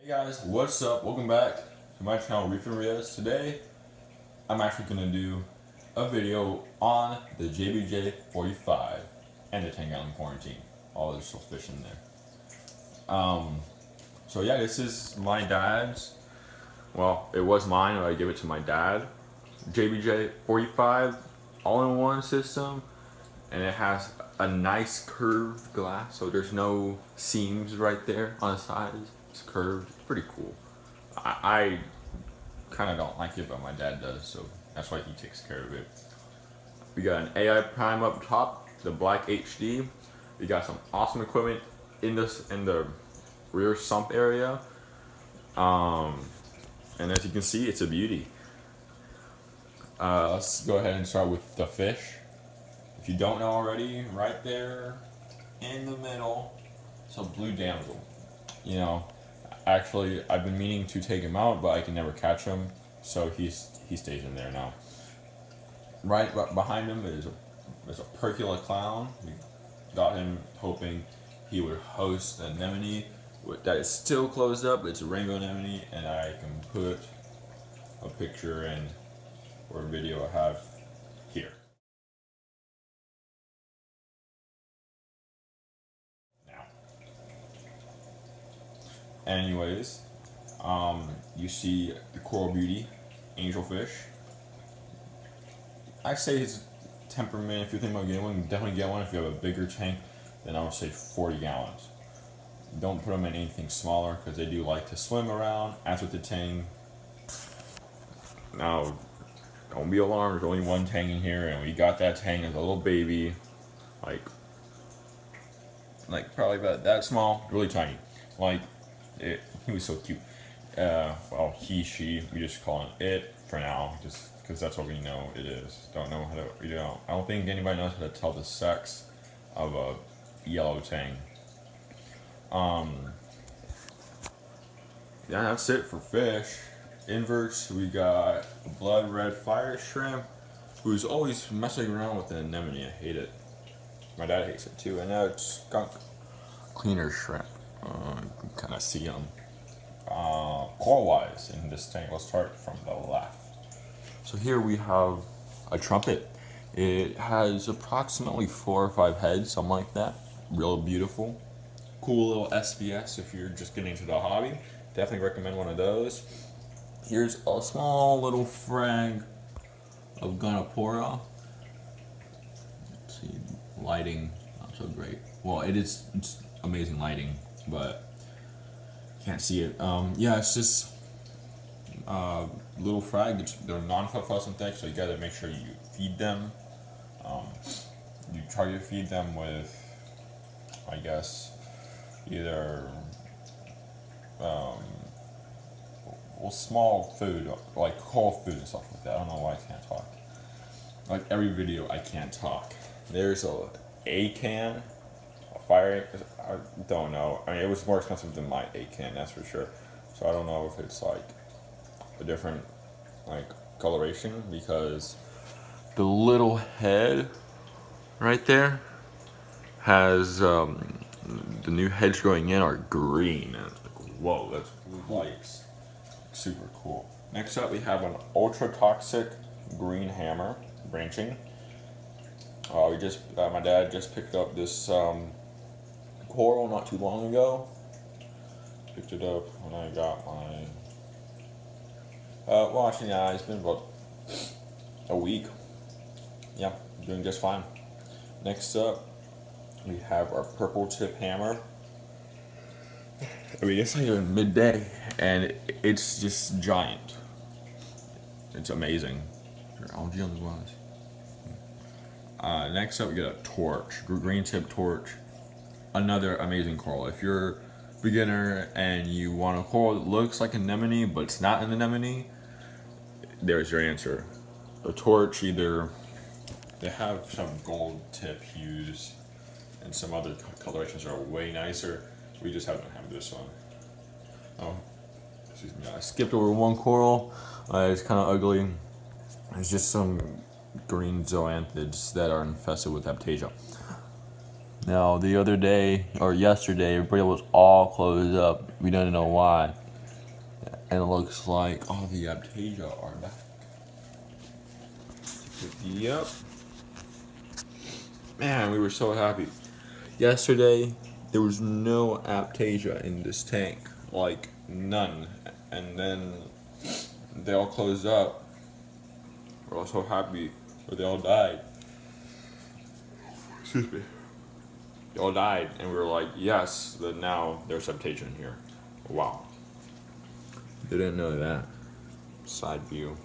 Hey guys, what's up? Welcome back to my channel, Reef and Rios. Today, I'm actually going to do a video on the JBJ 45 and the 10-gallon quarantine. Oh, there's still fish in there. So yeah, this is my dad's. Well, it was mine, but I gave it to my dad. JBJ 45 all-in-one system, and it has a nice curved glass, so there's no seams right there on the sides. It's curved. It's pretty cool. I kind of don't like it, but my dad does, so that's why he takes care of it. We got an AI Prime up top, the Black HD. We got some awesome equipment in the rear sump area. And as you can see, it's a beauty. Let's go ahead and start with the fish. If you don't know already, right there in the middle, it's a blue damsel. You know, actually, I've been meaning to take him out, but I can never catch him, so he stays in there now. Right behind him is a Percula clown. We got him hoping he would host an anemone that is still closed up. It's a rainbow anemone, and I can put a picture in or a video I have here. Anyways, you see the coral beauty, angelfish. I say his temperament, if you're thinking about getting one, definitely get one. If you have a bigger tank, then I would say 40 gallons. Don't put them in anything smaller because they do like to swim around, as with the tang. Now, don't be alarmed, there's only one tang in here, and we got that tang as a little baby, like probably about that small, really tiny. He was so cute. Well, she, we just call him it for now, just because that's what we know it is. Don't know how to, I don't think anybody knows how to tell the sex of a yellow tang. Yeah, that's it for fish. Inverts, we got a blood red fire shrimp, who's always messing around with the anemone. I hate it. My dad hates it too. And now it's skunk cleaner shrimp. You can kind of see them. Coral-wise in this tank, let's start from the left. So here we have a trumpet. It has approximately 4 or 5 heads, something like that. Real beautiful. Cool little SBS if you're just getting into the hobby. Definitely recommend one of those. Here's a small little frag of Gonopora. Let's see, lighting, not so great. Well, it's amazing lighting, but can't see it. Yeah, it's just little frag. They're non-phosphorescent, so you gotta make sure you feed them. You try to feed them with, I guess, either small food, like cold food and stuff like that. I don't know why I can't talk. Like every video, I can't talk. There's a can. Fire, I don't know. I mean, it was more expensive than my A-can, that's for sure. So I don't know if it's like a different coloration, because the little head right there has the new heads going in are green. And it's like, whoa, that's lights. Super cool. Next up, we have an ultra toxic green hammer branching. My dad just picked up this coral not too long ago. Picked it up when I got my. Well, actually, yeah, it's been about a week. Yeah, doing just fine. Next up, we have our purple tip hammer. I mean, it's not even midday, and it's just giant. It's amazing. Algae on the glass. Next up, we get a torch, green tip torch. Another amazing coral. If you're a beginner and you want a coral that looks like anemone but it's not an anemone, there's your answer. A torch, either they have some gold tip hues and some other colorations are way nicer. We just happen to have this one. Oh, excuse me. I skipped over one coral. It's kind of ugly. There's just some green zoanthids that are infested with Aiptasia. Now, the other day, or yesterday, everybody was all closed up. We don't know why. And it looks like all the Aptasia are back. Yep. Man, we were so happy. Yesterday, there was no Aptasia in this tank. Like, none. And then they all closed up. We're all so happy. But they all died. Excuse me. They all died. And we were like, yes, then now there's Aptasia in here. Wow. Didn't know that. Side view.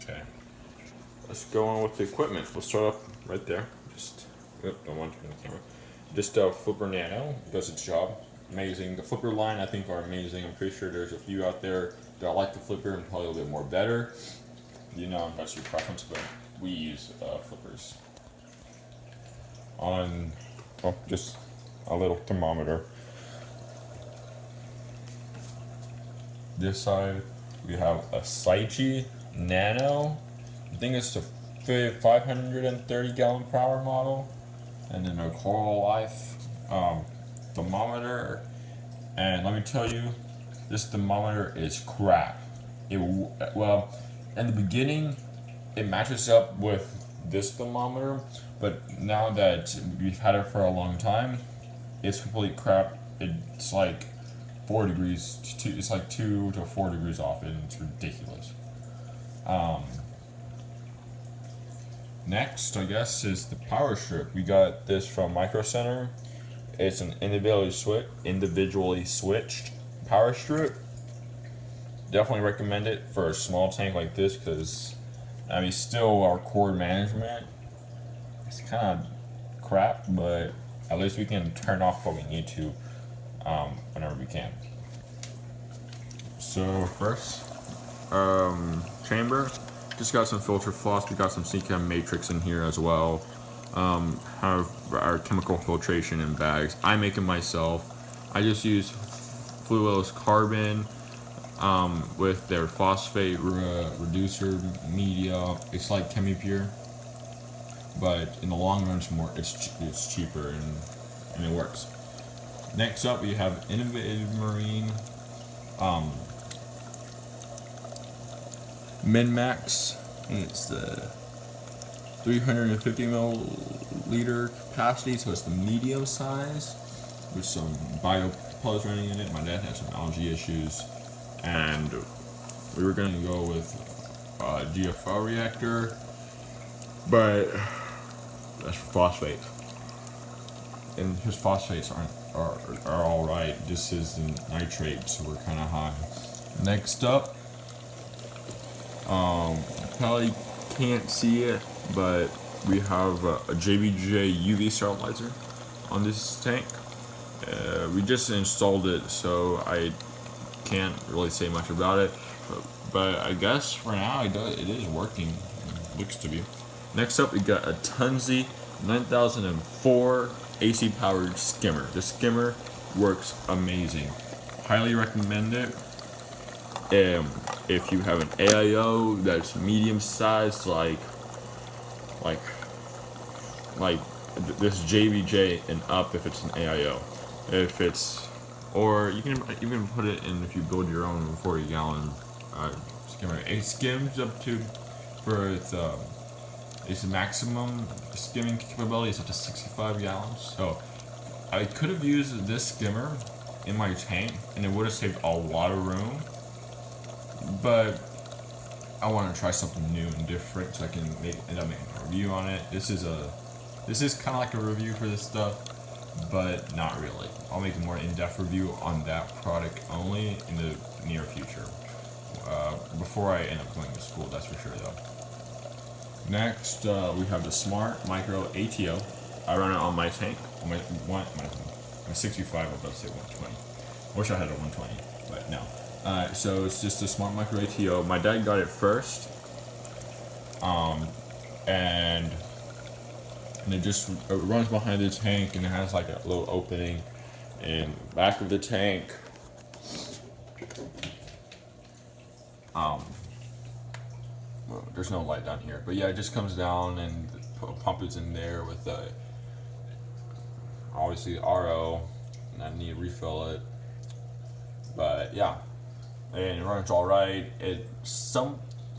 Okay. Let's go on with the equipment. We'll start up right there. Just, don't want to turn the camera. Just Flipper Nano does its job. Amazing. The Flipper line I think are amazing. I'm pretty sure there's a few out there that like the Flipper and probably a little bit more better. You know, that's your preference, but we use Flippers. On, just a little thermometer. This side we have a Saichi Nano. I think it's the 530 gallon per hour model, and then a Coral Life thermometer. And let me tell you, this thermometer is crap. Well, in the beginning, it matches up with this thermometer, but now that we've had it for a long time, it's complete crap. It's like 4 degrees. It's like 2 to 4 degrees off, and it's ridiculous. Next, I guess, is the power strip. We got this from Micro Center. It's an individually switched power strip. Definitely recommend it for a small tank like this because, I mean, still our cord management is kind of crap, but at least we can turn off what we need to whenever we can. So first, chamber. Just got some filter floss. We got some CChem matrix in here as well. Have our chemical filtration in bags. I make it myself. I just use Fluos Carbon with their phosphate reducer media. It's like ChemiPure, but in the long run, it's cheaper and it works. Next up, we have Innovative Marine Min-Max. It's the 350 milliliter capacity, so it's the medium size with some biopellets running in it. My dad had some algae issues, and we were going to go with a GFL reactor, but that's for phosphate, and his phosphates are all right. This is the nitrate, so we're kind of high. Next up, probably can't see it, but we have a JBJ UV sterilizer on this tank. We just installed it, so I can't really say much about it, but I guess for now it is working. It looks to be. Next up, we got a Tunze 9004 AC powered skimmer. The skimmer works amazing. Highly recommend it. If you have an AIO that's medium sized, like this JBJ and up, if it's an AIO. If it's, or you can even put it in if you build your own 40 gallon skimmer. It skims up to, for its maximum skimming capability is up to 65 gallons. So I could have used this skimmer in my tank and it would have saved a lot of room. But I want to try something new and different, so I can end up making a review on it. This is kind of like a review for this stuff, but not really. I'll make a more in-depth review on that product only in the near future, before I end up going to school. That's for sure, though. Next, we have the Smart Micro ATO. I run it on my tank, on my 65. I was about to say 120. Wish I had a 120, but no. So it's just a Smart Micro ATO. My dad got it first, and it runs behind the tank, and it has like a little opening in back of the tank. Well, there's no light down here, but yeah, it just comes down and the pump is in there with obviously RO, and I need to refill it. But yeah, and it runs all right.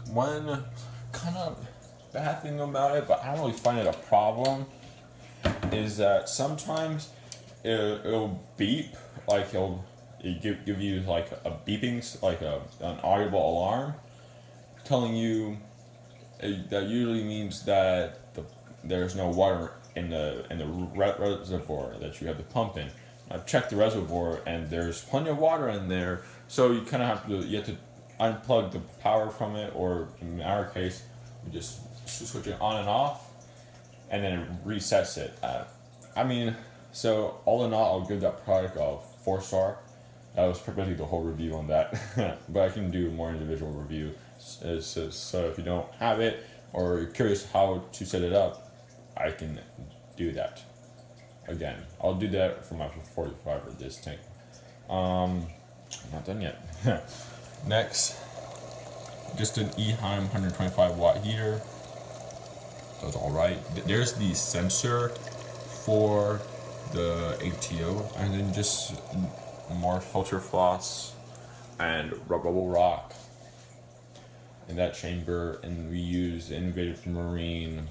One kind of bad thing about it, but I don't really find it a problem, is that sometimes it'll beep, like it give you like a beeping, like an audible alarm, telling you that usually means that there's no water in the reservoir that you have to pump in. I've checked the reservoir and there's plenty of water in there, so you kind of have to unplug the power from it, or in our case, we just switch it on and off, and then it resets it. I mean, so all in all, I'll give that product a 4-star. That was basically the whole review on that, but I can do a more individual review. So if you don't have it or you're curious how to set it up, I can do that. Again, I'll do that for my 45 or this tank. I'm not done yet. Next, just an Eheim 125 watt heater. That's all right. There's the sensor for the ATO, and then just more filter floss and bubble rock in that chamber. And we use the Innovative Marine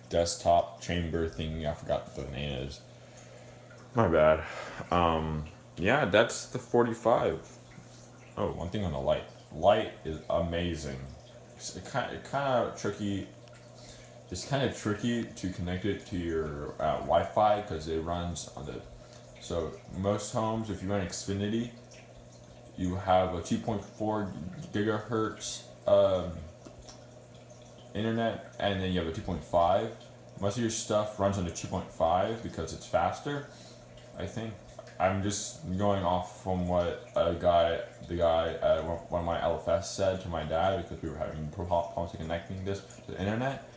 desktop chamber thing. I forgot what the name is. My bad. Yeah, that's the 45. Oh, one thing on the light. Light is amazing. It's kind of tricky. It's kind of tricky to connect it to your Wi-Fi because it runs on the. So most homes, if you run Xfinity, you have a 2.4 gigahertz internet, and then you have a 2.5. Most of your stuff runs on the 2.5 because it's faster, I think. I'm just going off from what the guy at one of my LFS said to my dad, because we were having problems connecting this to the internet.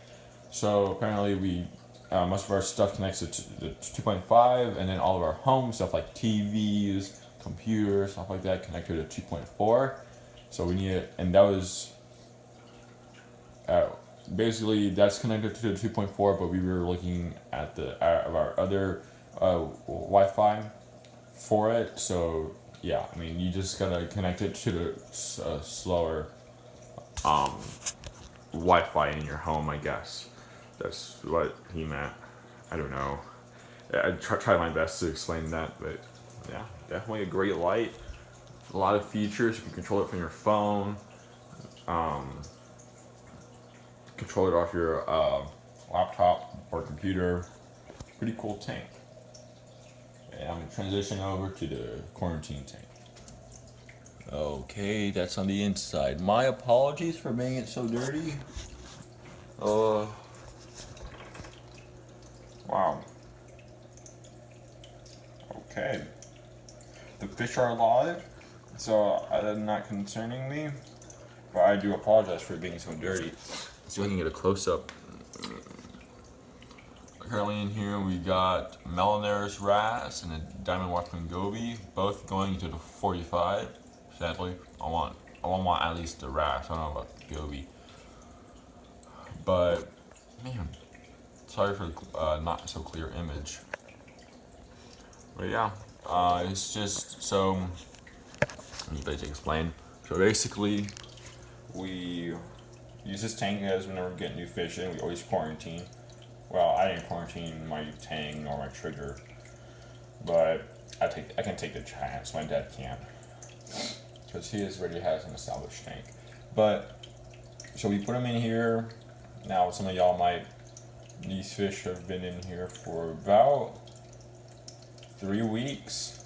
So apparently most of our stuff connects to the 2.5, and then all of our home stuff like TVs, computers, stuff like that connected to 2.4. So we need it, and that was basically that's connected to the 2.4, but we were looking at our other Wi-Fi for it. So yeah, I mean, you just gotta connect it to the slower Wi-Fi in your home, I guess. That's what he meant. I don't know. I try my best to explain that, but yeah, definitely a great light. A lot of features. You can control it from your phone. Control it off your laptop or computer. Pretty cool tank. And I'm gonna transition over to the quarantine tank. Okay, that's on the inside. My apologies for making it so dirty. Wow. Okay. The fish are alive, so that's not concerning me, but I do apologize for being so dirty. Let's see if I can get a close-up. Currently in here we got Melanaris Wrasse and a Diamond Watchman Goby, both going to the 45. Sadly, I want at least the Wrasse. I don't know about the Goby, but man, sorry for not so clear image. But yeah, it's just so. Let me basically explain. So basically, we use this tank as whenever we get new fish in. We always quarantine. Well, I didn't quarantine my tang nor my trigger, but I can take the chance. My dad can't, because he already has an established tank. But so we put them in here. Now some of y'all might. These fish have been in here for about 3 weeks,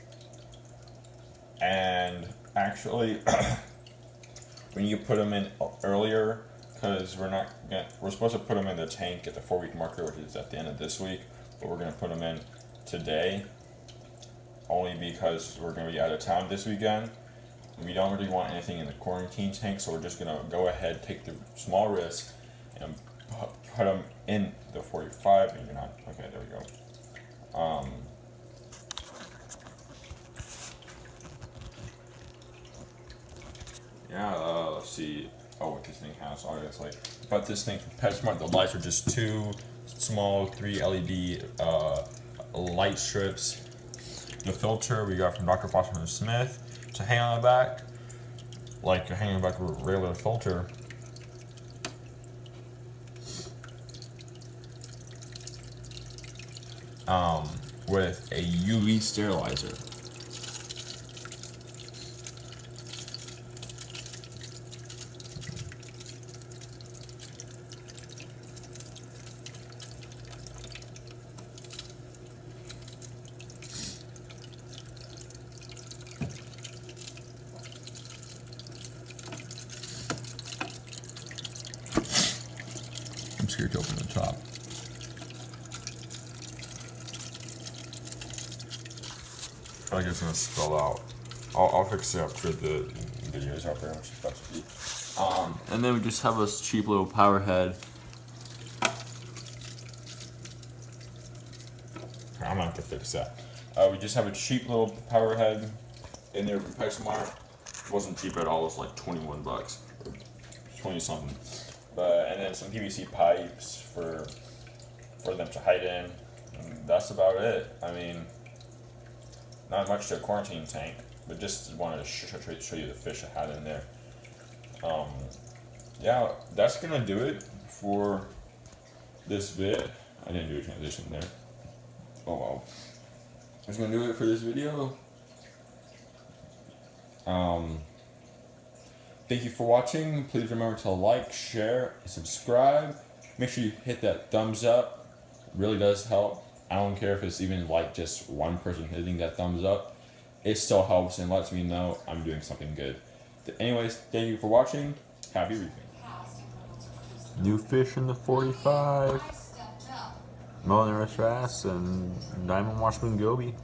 and actually, when you put them in earlier. Because we're supposed to put them in the tank at the 4-week marker, which is at the end of this week, but we're going to put them in today, only because we're going to be out of town this weekend. We don't really want anything in the quarantine tank, so we're just going to go ahead, take the small risk, and put them in the 45. Maybe not. Okay, there we go. Yeah, let's see. tell what this thing has, obviously. But this thing from PetSmart, the lights are just two small 3 LED light strips. The filter we got from Dr. Foster Smith to hang on the back, like you're hanging back with a regular filter. With a UV sterilizer. I'm scared to open the top. I think it's gonna spill out. I'll fix it after the video's out there, which is about to be. And then we just have this cheap little power head. I'm gonna have to fix that. We just have a cheap little power head in there from PetSmart. It wasn't cheap at all. It was like 21 bucks, or 20 something. And then some PVC pipes for them to hide in. And that's about it. I mean, not much to a quarantine tank, but just wanted to show you the fish I had in there. Yeah, that's gonna do it for this vid. I didn't do a transition there. Oh well. That's gonna do it for this video. Thank you for watching. Please remember to like, share, and subscribe. Make sure you hit that thumbs up. It really does help. I don't care if it's even like just one person hitting that thumbs up. It still helps and lets me know I'm doing something good. Anyways, thank you for watching. Happy reefing. New fish in the 45. Melanaris wrasse and diamond washboard goby.